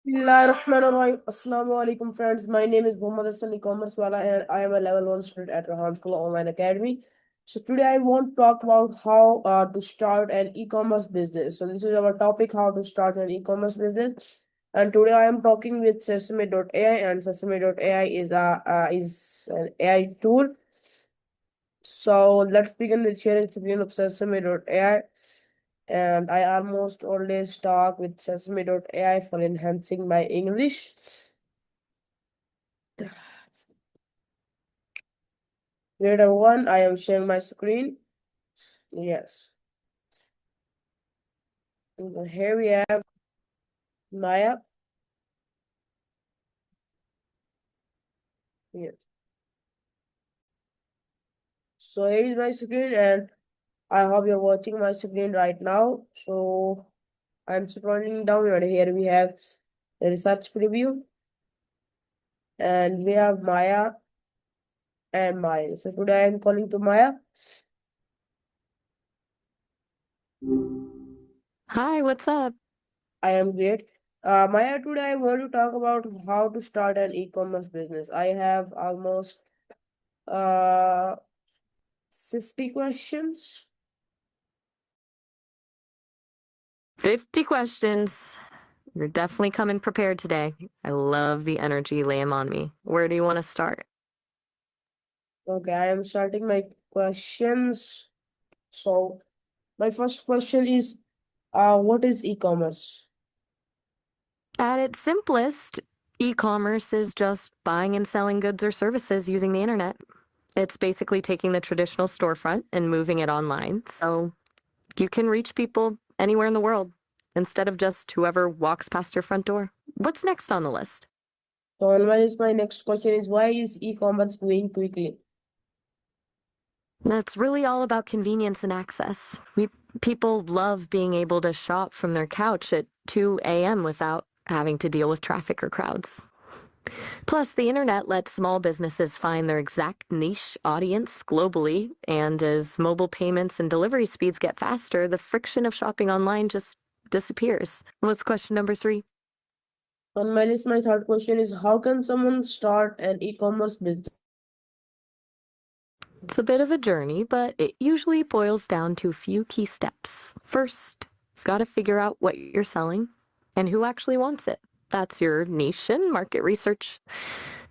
Bismillahirrahmanirrahim. Assalamu alaikum, friends. My name is Muhammad Hassan, E-commerceWala, and I am a level 1 student at Rehan School Online Academy. So today I want to talk about how to start an e-commerce business. So this is our topic, how to start an e-commerce business. And today I am talking with Sesame.ai, and Sesame.ai is an AI tool. So let's begin with sharing screen of Sesame.ai. And I almost always talk with Sesame.ai for enhancing my English. Great everyone, I am sharing my screen. Yes. And here we have Maya. Yes. So here is my screen, and I hope you're watching my screen right now. So I'm scrolling down, and here we have the research preview, and we have Maya and Maya. So today I'm calling to Maya. Hi, what's up? I am great. Maya, today I want to talk about how to start an e-commerce business. I have almost uh 50 questions. 50 questions. You're definitely coming prepared today. I love the energy laying on me. Where do you want to start? Okay, I am starting my questions. So my first question is what is e-commerce? At its simplest, e-commerce is just buying and selling goods or services using the internet. It's basically taking the traditional storefront and moving it online so you can reach people anywhere in the world instead of just whoever walks past your front door. What's next on the list? So on my list, my next question is why is e-commerce growing quickly? That's really all about convenience and access. People love being able to shop from their couch at 2 a.m. without having to deal with traffic or crowds. Plus, the internet lets small businesses find their exact niche audience globally, and as mobile payments and delivery speeds get faster, the friction of shopping online just disappears. What's question number 3? On my list, my third question is how can someone start an e-commerce business? It's a bit of a journey, but it usually boils down to a few key steps. First, you've got to figure out what you're selling and who actually wants it. That's your niche and market research.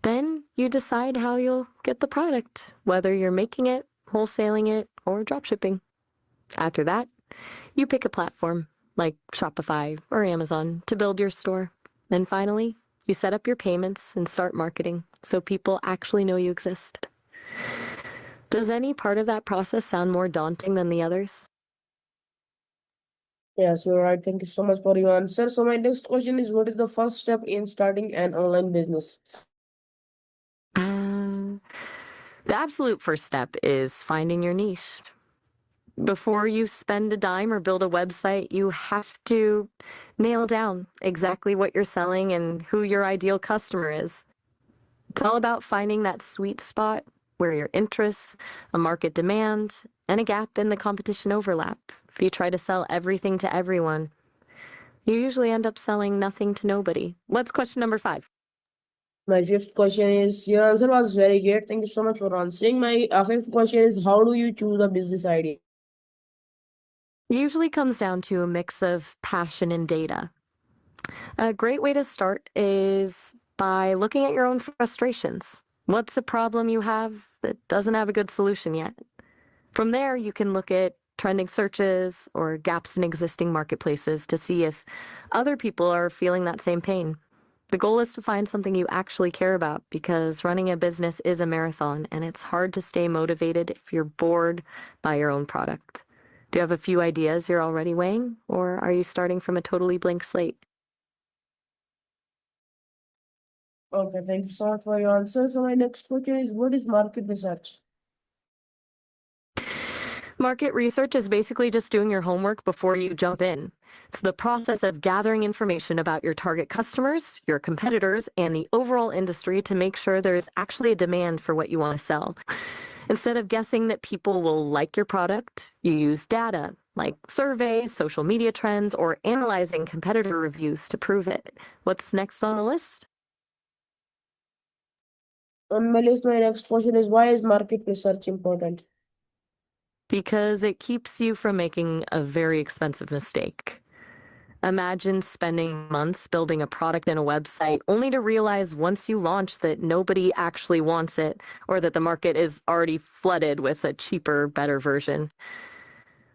Then you decide how you'll get the product, whether you're making it, wholesaling it, or dropshipping. After that, you pick a platform like Shopify or Amazon to build your store. Then finally, you set up your payments and start marketing so people actually know you exist. Does any part of that process sound more daunting than the others? Yes, you're right. Thank you so much for your answer. So my next question is what is the first step in starting an online business? The absolute first step is finding your niche. Before you spend a dime or build a website, you have to nail down exactly what you're selling and who your ideal customer is. It's all about finding that sweet spot where your interests, a market demand, and a gap in the competition overlap. If you try to sell everything to everyone, you usually end up selling nothing to nobody. What's question number 5? My fifth question is your answer was very great. Thank you so much for answering. My fifth question is how do you choose a business idea? It usually comes down to a mix of passion and data. A great way to start is by looking at your own frustrations. What's a problem you have that doesn't have a good solution yet? From there, you can look at trending searches or gaps in existing marketplaces to see if other people are feeling that same pain. The goal is to find something you actually care about because running a business is a marathon and it's hard to stay motivated if you're bored by your own product. Do you have a few ideas you're already weighing, or are you starting from a totally blank slate? Okay, thank you so much for your answer. So my next question is what is market research? Market research is basically just doing your homework before you jump in. It's the process of gathering information about your target customers, your competitors, and the overall industry to make sure there's actually a demand for what you want to sell. Instead of guessing that people will like your product, you use data like surveys, social media trends, or analyzing competitor reviews to prove it. What's next on the list? On my list, my next question is, why is market research important? Because it keeps you from making a very expensive mistake. Imagine spending months building a product and a website only to realize once you launch that nobody actually wants it or that the market is already flooded with a cheaper, better version.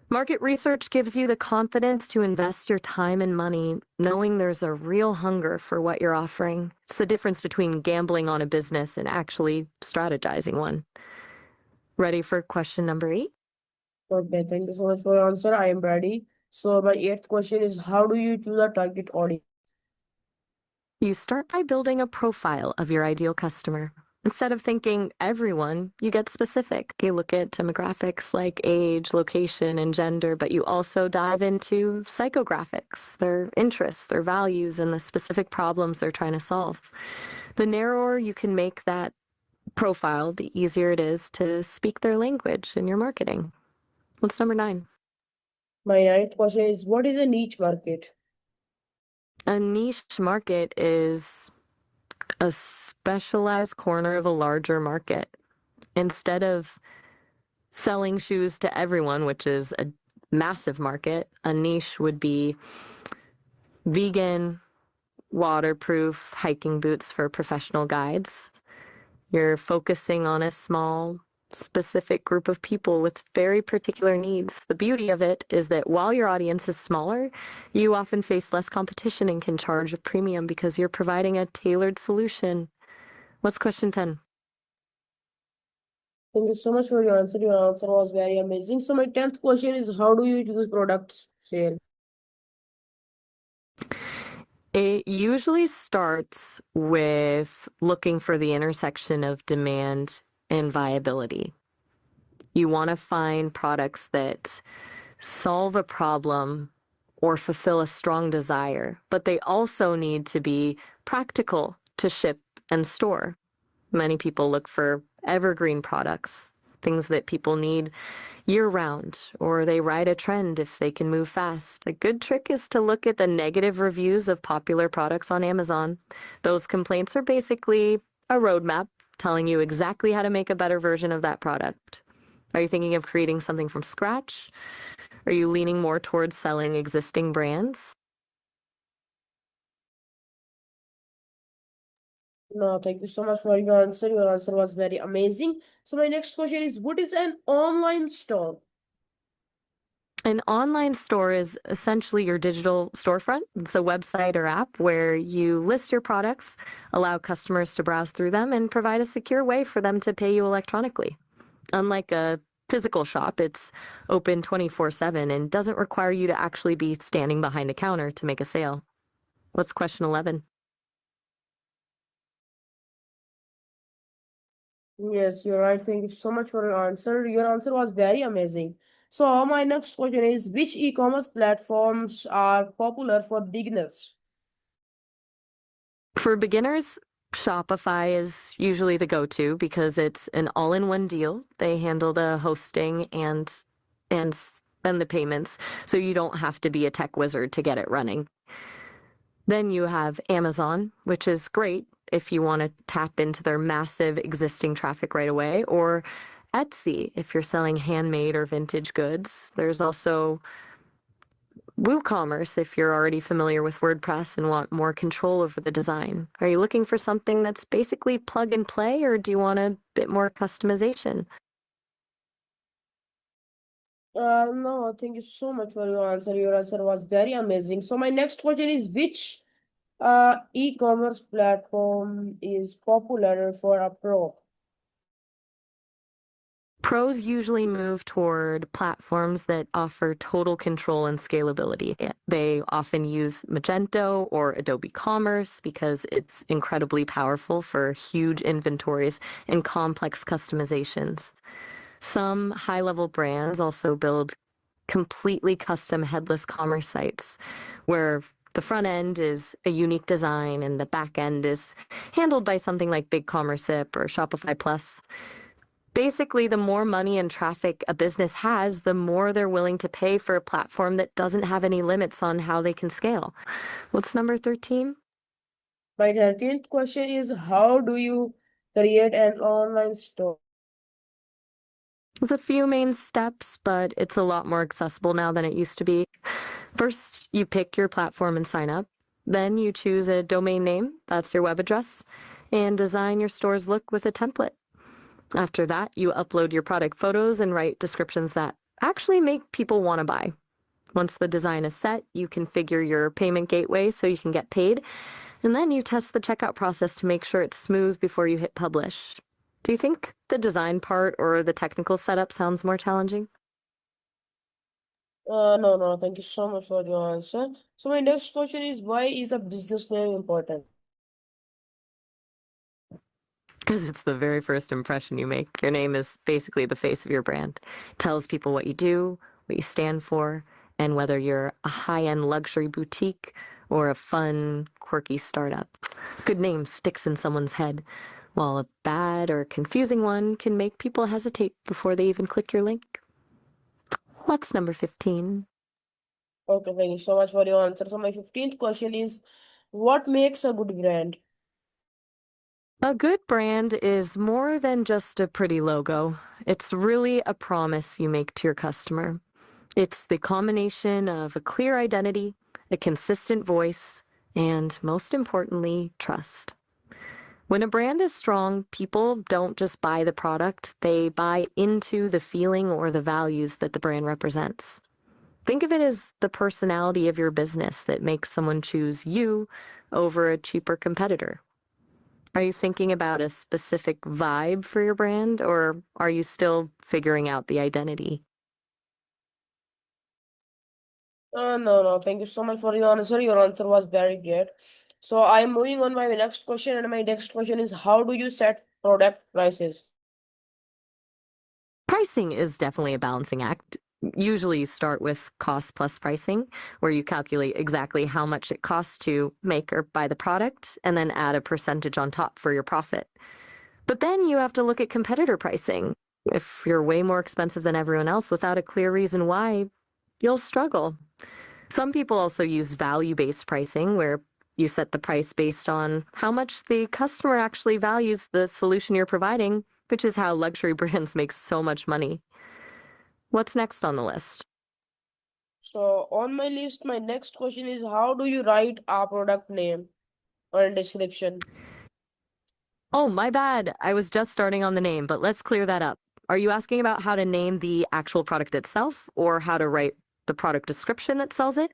Market research gives you the confidence to invest your time and money knowing there's a real hunger for what you're offering. It's the difference between gambling on a business and actually strategizing one. Ready for question number 8? Okay, thank you so much for your answer. I am ready. So my eighth question is, how do you choose a target audience? You start by building a profile of your ideal customer. Instead of thinking everyone, you get specific. You look at demographics like age, location, and gender, but you also dive into psychographics, their interests, their values, and the specific problems they're trying to solve. The narrower you can make that profile, the easier it is to speak their language in your marketing. What's number 9? My ninth question is, what is a niche market? A niche market is a specialized corner of a larger market. Instead of selling shoes to everyone, which is a massive market, a niche would be vegan, waterproof hiking boots for professional guides. You're focusing on a small, specific group of people with very particular needs. The beauty of it is that while your audience is smaller, you often face less competition and can charge a premium because you're providing a tailored solution. What's question 10? Thank you so much for your answer. Your answer was very amazing. So my 10th question is, how do you choose products sale? It usually starts with looking for the intersection of demand and viability. You want to find products that solve a problem or fulfill a strong desire, but they also need to be practical to ship and store. Many people look for evergreen products, things that people need year round, or they ride a trend if they can move fast. A good trick is to look at the negative reviews of popular products on Amazon. Those complaints are basically a roadmap telling you exactly how to make a better version of that product. Are you thinking of creating something from scratch? Are you leaning more towards selling existing brands? No, thank you so much for your answer. Your answer was very amazing. So my next question is, what is an online store? An online store is essentially your digital storefront. It's a website or app where you list your products, allow customers to browse through them, and provide a secure way for them to pay you electronically. Unlike a physical shop, it's open 24/7 and doesn't require you to actually be standing behind a counter to make a sale. What's question 11? Yes, you're right. Thank you so much for your answer. Your answer was very amazing. So my next question is, which e-commerce platforms are popular for beginners? For beginners, Shopify is usually the go-to because it's an all-in-one deal. They handle the hosting and and the payments, so you don't have to be a tech wizard to get it running. Then you have Amazon, which is great if you want to tap into their massive existing traffic right away, or Etsy if you're selling handmade or vintage goods. There's also WooCommerce if you're already familiar with WordPress and want more control over the design. Are you looking for something that's basically plug and play, or do you want a bit more customization? No, thank you so much for your answer. Your answer was very amazing. So my next question is, which e-commerce platform is popular for a pro? Pros usually move toward platforms that offer total control and scalability. They often use Magento or Adobe Commerce because it's incredibly powerful for huge inventories and complex customizations. Some high-level brands also build completely custom headless commerce sites where the front end is a unique design and the back end is handled by something like BigCommerceIP or Shopify Plus. Basically, the more money and traffic a business has, the more they're willing to pay for a platform that doesn't have any limits on how they can scale. What's number 13? My 13th question is, how do you create an online store? There's a few main steps, but it's a lot more accessible now than it used to be. First, you pick your platform and sign up. Then you choose a domain name, that's your web address, and design your store's look with a template. After that, you upload your product photos and write descriptions that actually make people want to buy. Once the design is set, you configure your payment gateway so you can get paid, and then you test the checkout process to make sure it's smooth before you hit publish. Do you think the design part or the technical setup sounds more challenging? No, thank you so much for your answer. So my next question is, why is a business name important? Because it's the very first impression you make. Your name is basically the face of your brand. It tells people what you do, what you stand for, and whether you're a high-end luxury boutique or a fun, quirky startup. Good name sticks in someone's head, while a bad or confusing one can make people hesitate before they even click your link. What's number 15? Okay, thank you so much for your answer. So my 15th question is, what makes a good brand? A good brand is more than just a pretty logo. It's really a promise you make to your customer. It's the combination of a clear identity, a consistent voice, and most importantly, trust. When a brand is strong, people don't just buy the product, they buy into the feeling or the values that the brand represents. Think of it as the personality of your business that makes someone choose you over a cheaper competitor. Are you thinking about a specific vibe for your brand, or are you still figuring out the identity? No, thank you so much for your answer. Your answer was very great. So I'm moving on my next question, and my next question is, how do you set product prices? Pricing is definitely a balancing act. Usually, you start with cost plus pricing, where you calculate exactly how much it costs to make or buy the product, and then add a percentage on top for your profit. But then you have to look at competitor pricing. If you're way more expensive than everyone else without a clear reason why, you'll struggle. Some people also use value-based pricing, where you set the price based on how much the customer actually values the solution you're providing, which is how luxury brands make so much money. What's next on the list? So on my list, my next question is, how do you write a product name or a description? Oh, my bad. I was just starting on the name, but let's clear that up. Are you asking about how to name the actual product itself or how to write the product description that sells it?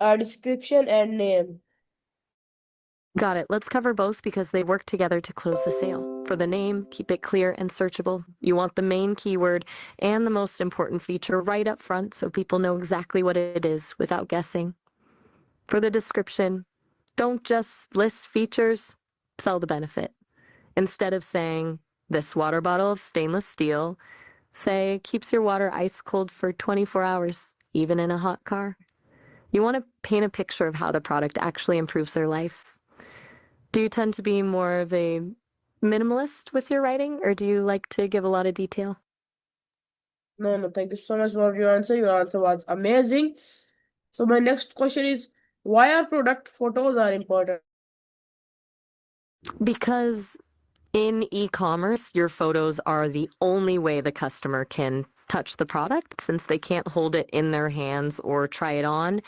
A description and name. Got it. Let's cover both because they work together to close the sale. For the name, keep it clear and searchable. You want the main keyword and the most important feature right up front so people know exactly what it is without guessing. For the description, don't just list features, sell the benefit. Instead of saying, this water bottle of stainless steel, say, keeps your water ice cold for 24 hours, even in a hot car. You want to paint a picture of how the product actually improves their life. Do you tend to be more of a minimalist with your writing, or do you like to give a lot of detail? No, thank you so much for your answer. Your answer was amazing. So my next question is, why are product photos are important? Because in e-commerce, your photos are the only way the customer can touch the product since they can't hold it in their hands or try it on.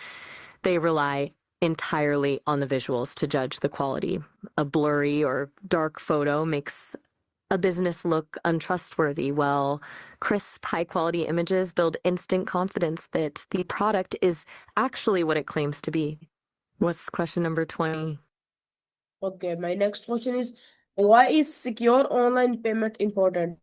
They rely entirely on the visuals to judge the quality. A blurry or dark photo makes a business look untrustworthy, while crisp, high quality images build instant confidence that the product is actually what it claims to be. What's question number 20? Okay, my next question is, why is secure online payment important?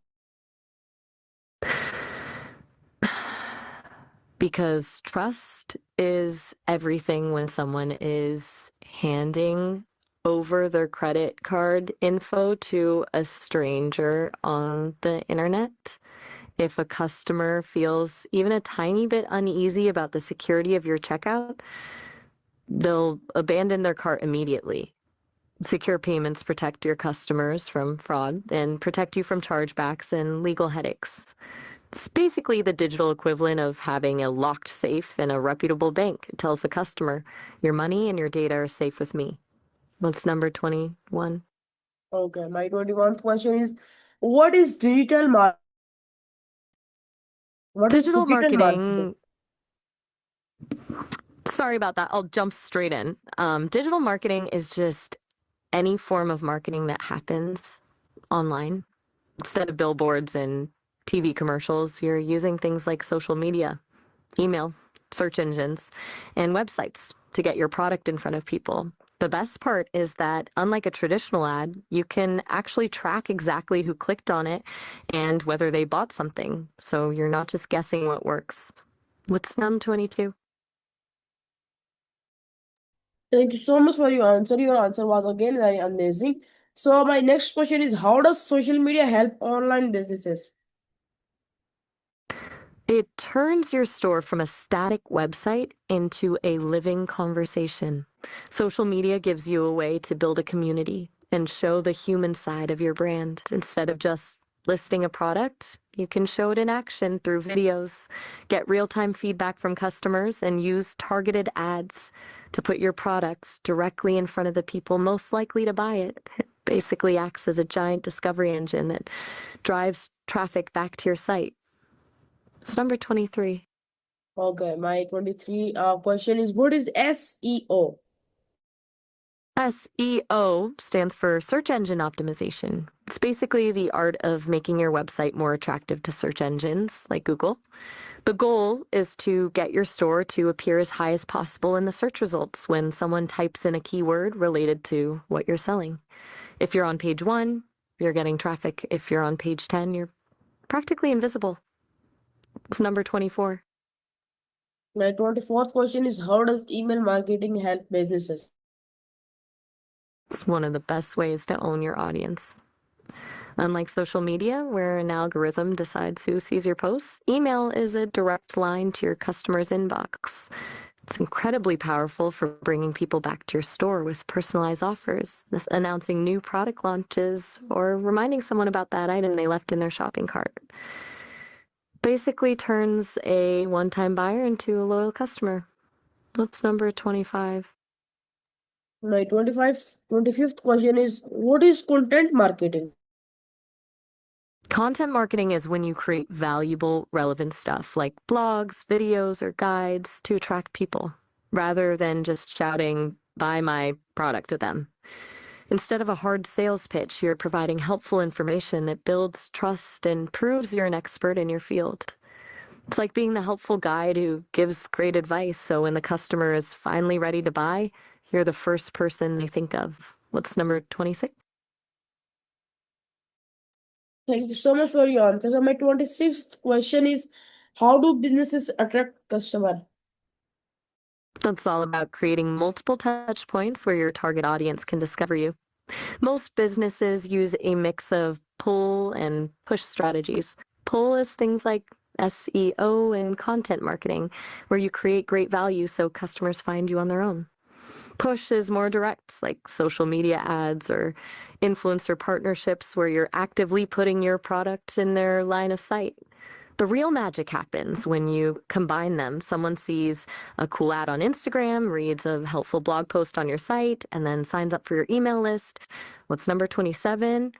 Because trust is everything when someone is handing over their credit card info to a stranger on the internet. If a customer feels even a tiny bit uneasy about the security of your checkout, They'll abandon their cart immediately. Secure payments protect your customers from fraud and protect you from chargebacks and legal headaches. It's basically the digital equivalent of having a locked safe in a reputable bank. It tells the customer, your money and your data are safe with me. What's number 21? Okay, my 21st question is, what is digital marketing? What is Digital digital marketing? marketing. Sorry about that. I'll jump straight in. Digital marketing is just any form of marketing that happens online. Instead of billboards and TV commercials, you're using things like social media, email, search engines, and websites to get your product in front of people. The best part is that, unlike a traditional ad, you can actually track exactly who clicked on it and whether they bought something. So you're not just guessing what works. What's num 22? Thank you so much for your answer. Your answer was again very amazing. So my next question is, how does social media help online businesses? It turns your store from a static website into a living conversation. Social media gives you a way to build a community and show the human side of your brand. Instead of just listing a product, you can show it in action through videos, get real-time feedback from customers, and use targeted ads to put your products directly in front of the people most likely to buy it. It basically acts as a giant discovery engine that drives traffic back to your site. It's number 23. Okay, my 23 question is, what is SEO? SEO stands for search engine optimization. It's basically the art of making your website more attractive to search engines like Google. The goal is to get your store to appear as high as possible in the search results when someone types in a keyword related to what you're selling. If you're on page 1, you're getting traffic. If you're on page 10, you're practically invisible. It's number 24. My 24th question is, how does email marketing help businesses? It's one of the best ways to own your audience. Unlike social media, where an algorithm decides who sees your posts, email is a direct line to your customer's inbox. It's incredibly powerful for bringing people back to your store with personalized offers, announcing new product launches, or reminding someone about that item they left in their shopping cart. Basically turns a one-time buyer into a loyal customer. What's number 25? My 25th question is, what is content marketing? Content marketing is when you create valuable, relevant stuff like blogs, videos, or guides to attract people, rather than just shouting, buy my product to them. Instead of a hard sales pitch, you're providing helpful information that builds trust and proves you're an expert in your field. It's like being the helpful guide who gives great advice, so when the customer is finally ready to buy, you're the first person they think of. What's number 26? Thank you so much for your answer. So my 26th question is, how do businesses attract customer? That's all about creating multiple touch points where your target audience can discover you. Most businesses use a mix of pull and push strategies. Pull is things like SEO and content marketing, where you create great value so customers find you on their own. Push is more direct, like social media ads or influencer partnerships, where you're actively putting your product in their line of sight. The real magic happens when you combine them. Someone sees a cool ad on Instagram, reads a helpful blog post on your site, and then signs up for your email list. What's number 27?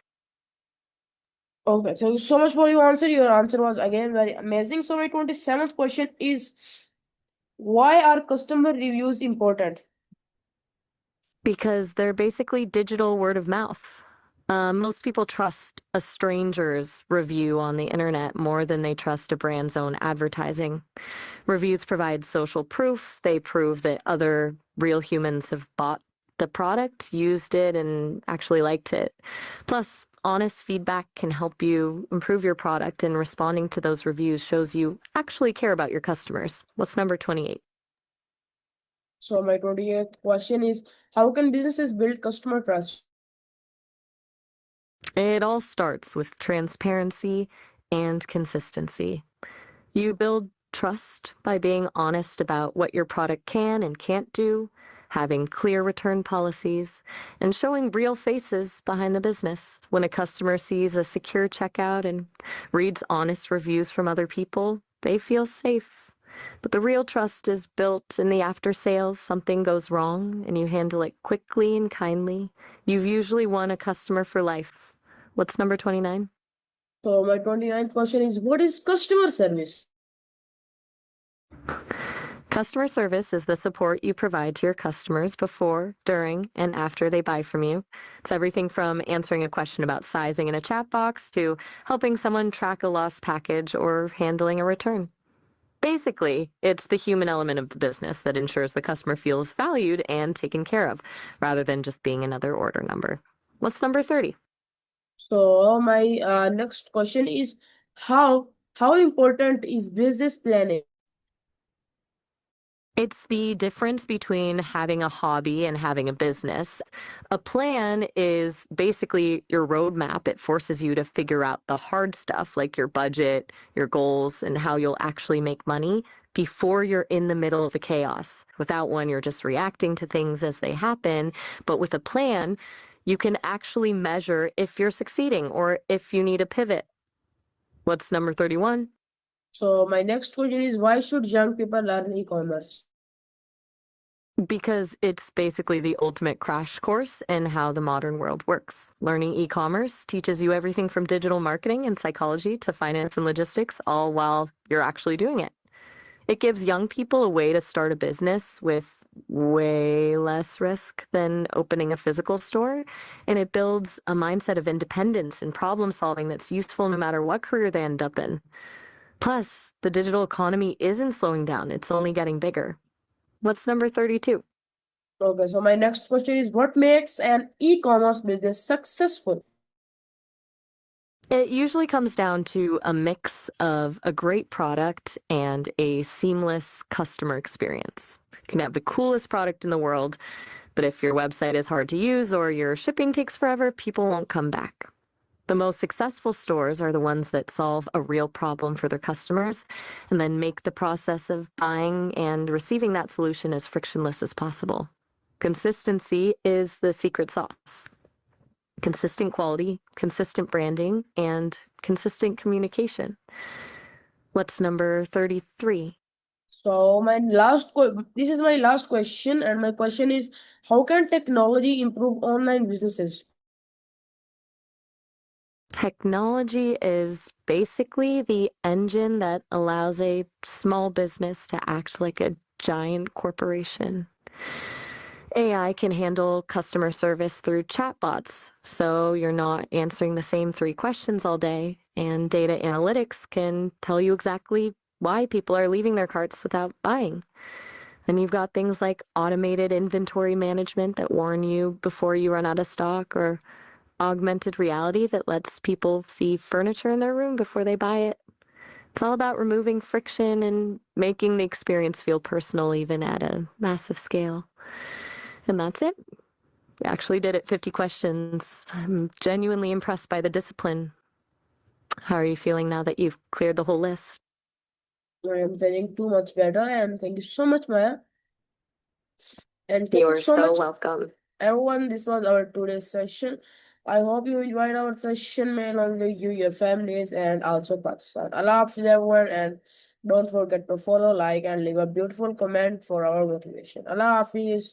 Okay, thank you so much for your answer. Your answer was again very amazing. So my 27th question is, why are customer reviews important? Because they're basically digital word of mouth. Most people trust a stranger's review on the internet more than they trust a brand's own advertising. Reviews provide social proof. They prove that other real humans have bought the product, used it, and actually liked it. Plus, honest feedback can help you improve your product, and responding to those reviews shows you actually care about your customers. What's number 28? So my 28th question is, how can businesses build customer trust? It all starts with transparency and consistency. You build trust by being honest about what your product can and can't do, having clear return policies, and showing real faces behind the business. When a customer sees a secure checkout and reads honest reviews from other people, they feel safe. But the real trust is built in the after sales. Something goes wrong and you handle it quickly and kindly. You've usually won a customer for life. What's number 29? So my 29th question is, what is customer service? Customer service is the support you provide to your customers before, during, and after they buy from you. It's everything from answering a question about sizing in a chat box to helping someone track a lost package or handling a return. Basically, it's the human element of the business that ensures the customer feels valued and taken care of, rather than just being another order number. What's number 30? So my next question is, how important is business planning? It's the difference between having a hobby and having a business. A plan is basically your roadmap. It forces you to figure out the hard stuff like your budget, your goals, and how you'll actually make money before you're in the middle of the chaos. Without one, you're just reacting to things as they happen. But with a plan, you can actually measure if you're succeeding or if you need a pivot. What's number 31? So my next question is, why should young people learn e-commerce? Because it's basically the ultimate crash course in how the modern world works. Learning e-commerce teaches you everything from digital marketing and psychology to finance and logistics, all while you're actually doing it. It gives young people a way to start a business with way less risk than opening a physical store, and it builds a mindset of independence and problem solving that's useful no matter what career they end up in. Plus, the digital economy isn't slowing down, it's only getting bigger. What's number 32? Okay, so my next question is, what makes an e-commerce business successful? It usually comes down to a mix of a great product and a seamless customer experience. You can have the coolest product in the world, but if your website is hard to use or your shipping takes forever, people won't come back. The most successful stores are the ones that solve a real problem for their customers and then make the process of buying and receiving that solution as frictionless as possible. Consistency is the secret sauce. Consistent quality, consistent branding, and consistent communication. What's number 33? So this is my last question, and my question is, how can technology improve online businesses? Technology is basically the engine that allows a small business to act like a giant corporation. AI can handle customer service through chatbots, so you're not answering the same 3 questions all day. And data analytics can tell you exactly why people are leaving their carts without buying. And you've got things like automated inventory management that warn you before you run out of stock, or augmented reality that lets people see furniture in their room before they buy it. It's all about removing friction and making the experience feel personal, even at a massive scale. And that's it. We actually did it 50 questions. I'm genuinely impressed by the discipline. How are you feeling now that you've cleared the whole list? I am feeling too much better, and thank you so much, Maya. And thank You you are so so much, welcome. everyone. This was our today's session. I hope you enjoyed our session. May along with you, your families, and also Pakistan. Allah Hafiz, everyone, and don't forget to follow, like, and leave a beautiful comment for our motivation. Allah Hafiz.